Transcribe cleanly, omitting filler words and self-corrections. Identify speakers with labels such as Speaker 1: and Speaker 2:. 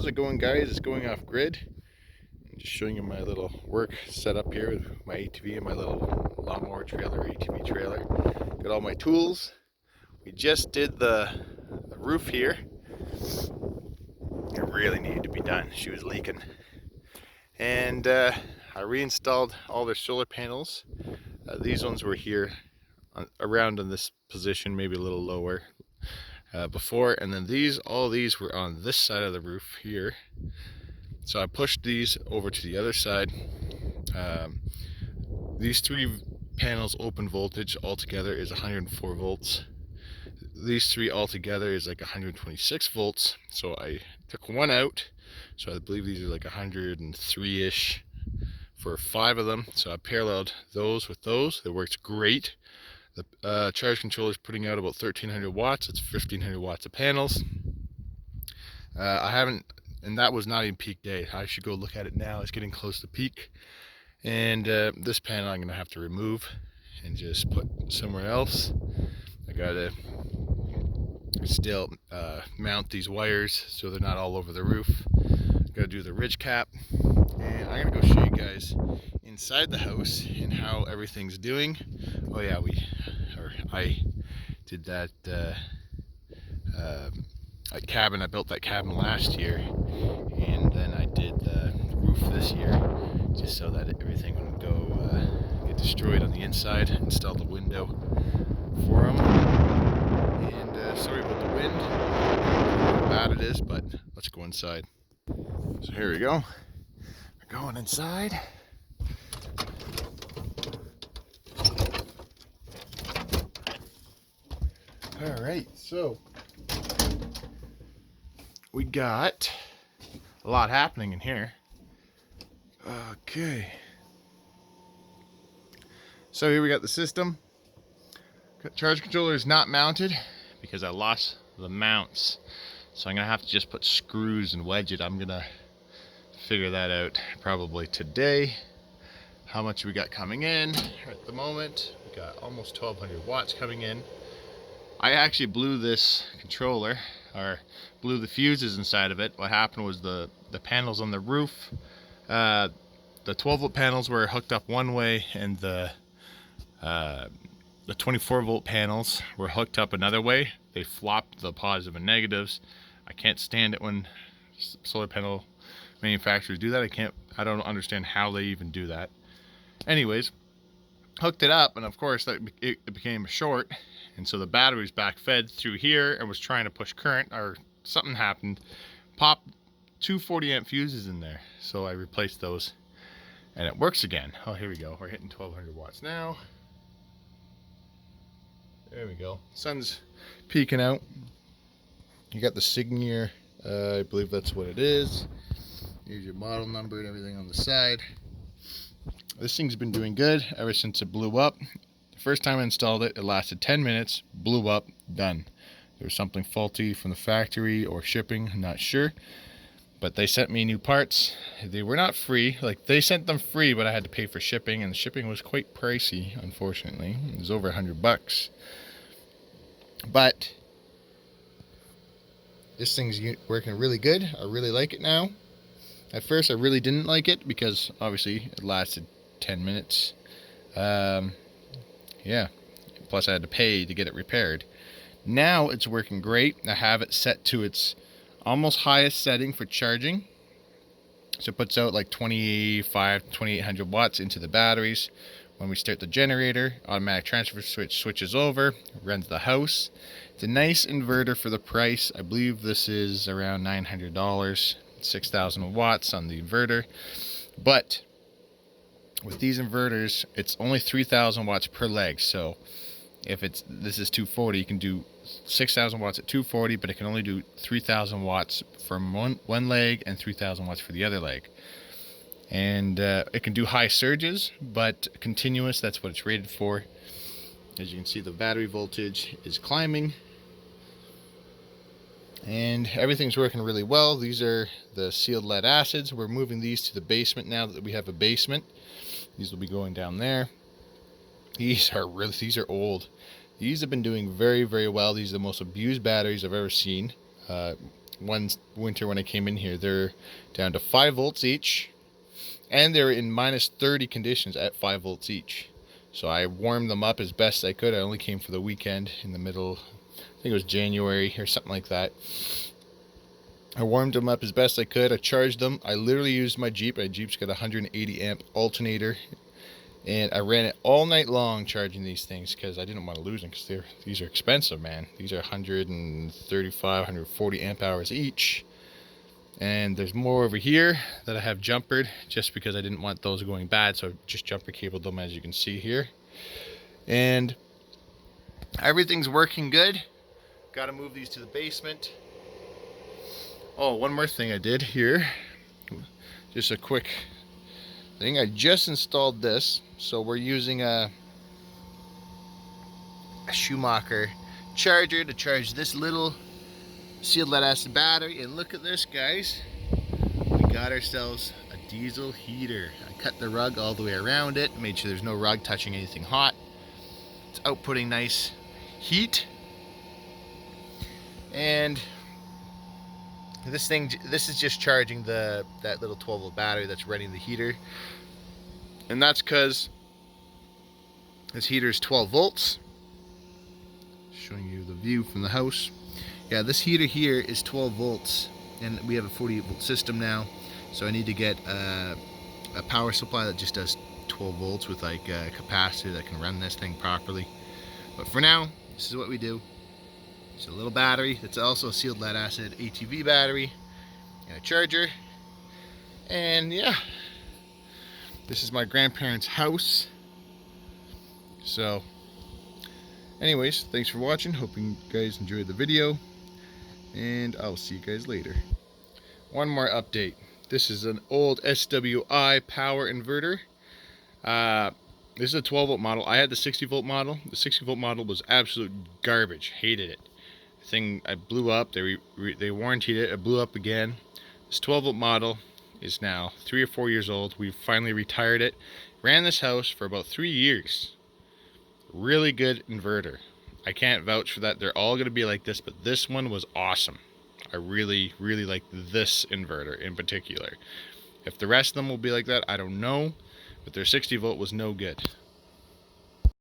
Speaker 1: How's it going, guys? It's going off grid. I'm just showing you my little work setup here with my ATV and my little lawnmower trailer, ATV trailer. Got all my tools. We just did the roof here. It really needed to be done. She was leaking. And I reinstalled all their solar panels. These ones were here around in this position, maybe a little lower before. And then all these were on this side of the roof here. So I pushed these over to the other side. These 3 panels open voltage altogether is 104 volts. These 3 altogether is like 126 volts. So I took one out. So I believe these are like 103-ish for 5 of them. So I paralleled those with those. It works great. The charge controller is putting out about 1300 watts. It's 1500 watts of panels. And that was not even peak day. I should go look at it now. It's getting close to peak. And this panel I'm going to have to remove and just put somewhere else. I got to still mount these wires so they're not all over the roof. Got to do the ridge cap. And I'm going to go show you guys inside the house and how everything's doing. Oh yeah, I did that cabin. I built that cabin last year, and then I did the roof this year, just so that everything wouldn't go get destroyed on the inside. Installed the window for them, and sorry about the wind, how bad it is, but let's go inside. So here we go. We're going inside. All right, so we got a lot happening in here. Okay. So here we got the system. Charge controller is not mounted because I lost the mounts. So I'm going to have to just put screws and wedge it. I'm going to figure that out probably today. How much we got coming in at the moment. We got almost 1200 watts coming in. I actually blew this controller, or blew the fuses inside of it. What happened was the panels on the roof, the 12-volt panels were hooked up one way, and the 24-volt panels were hooked up another way. They flopped the positive and negatives. I can't stand it when solar panel manufacturers do that. I don't understand how they even do that. Anyways, hooked it up, and of course it became a short. And so the battery's back fed through here and was trying to push current, or something happened. Popped 2 40-amp fuses in there. So I replaced those and it works again. Oh, here we go. We're hitting 1200 watts now. There we go. Sun's peeking out. You got the Signier, I believe that's what it is. Here's your model number and everything on the side. This thing's been doing good ever since it blew up. First time I installed it, it lasted 10 minutes, blew up, done. There was something faulty from the factory or shipping, I'm not sure. But they sent me new parts. They were not free. Like, they sent them free, but I had to pay for shipping, and the shipping was quite pricey, unfortunately. It was over $100. But this thing's working really good. I really like it now. At first, I really didn't like it because obviously it lasted 10 minutes. Yeah, plus I had to pay to get it repaired. Now it's working great. I have it set to its almost highest setting for charging. So it puts out like 2800 watts into the batteries. When we start the generator, automatic transfer switch switches over, runs the house. It's a nice inverter for the price. I believe this is around $900, 6,000 watts on the inverter. But with these inverters, it's only 3,000 watts per leg. So if this is 240, you can do 6,000 watts at 240, but it can only do 3,000 watts from one leg and 3,000 watts for the other leg. And it can do high surges, but continuous, that's what it's rated for. As you can see, the battery voltage is climbing. And everything's working really well. These are the sealed lead acids. We're moving these to the basement now that we have a basement. These will be going down there. These are old. These have been doing very, very well. These are the most abused batteries I've ever seen. one winter when I came in here, they're down to 5 volts each, and they're in minus 30 conditions at 5 volts each. So I warmed them up as best I could. I only came for the weekend in the middle, I think it was January or something like that. I warmed them up as best I could. I charged them. I literally used my Jeep. My Jeep's got a 180 amp alternator, and I ran it all night long charging these things because I didn't want to lose them, because these are expensive, man. These are 135, 140 amp hours each. And there's more over here that I have jumpered just because I didn't want those going bad, so I just jumper cabled them, as you can see here. And everything's working good. Got to move these to the basement. Oh, one more thing I did here. Just a quick thing. I just installed this. So we're using a Schumacher charger to charge this little sealed lead acid battery. And look at this, guys. We got ourselves a diesel heater. I cut the rug all the way around it. Made sure there's no rug touching anything hot. It's outputting nice heat. And this is just charging that little 12 volt battery that's running the heater. And that's because this heater is 12 volts. Showing you the view from the house. Yeah, this heater here is 12 volts, and we have a 48 volt system now. So I need to get a power supply that just does 12 volts with like a capacitor that can run this thing properly. But for now, this is what we do. It's a little battery. It's also a sealed lead acid ATV battery and a charger. And yeah, this is my grandparents' house. So anyways, thanks for watching. Hope you guys enjoyed the video, and I'll see you guys later. One more update. This is an old SWI power inverter. This is a 12 volt model. I had the 60 volt model. The 60 volt model was absolute garbage. Hated it. The thing, I blew up. They warrantied it. It blew up again. This 12 volt model is now 3 or 4 years old. We finally retired it. Ran this house for about 3 years. Really good inverter. I can't vouch for that. They're all going to be like this, but this one was awesome. I really, really like this inverter in particular. If the rest of them will be like that, I don't know. But their 60 volt was no good.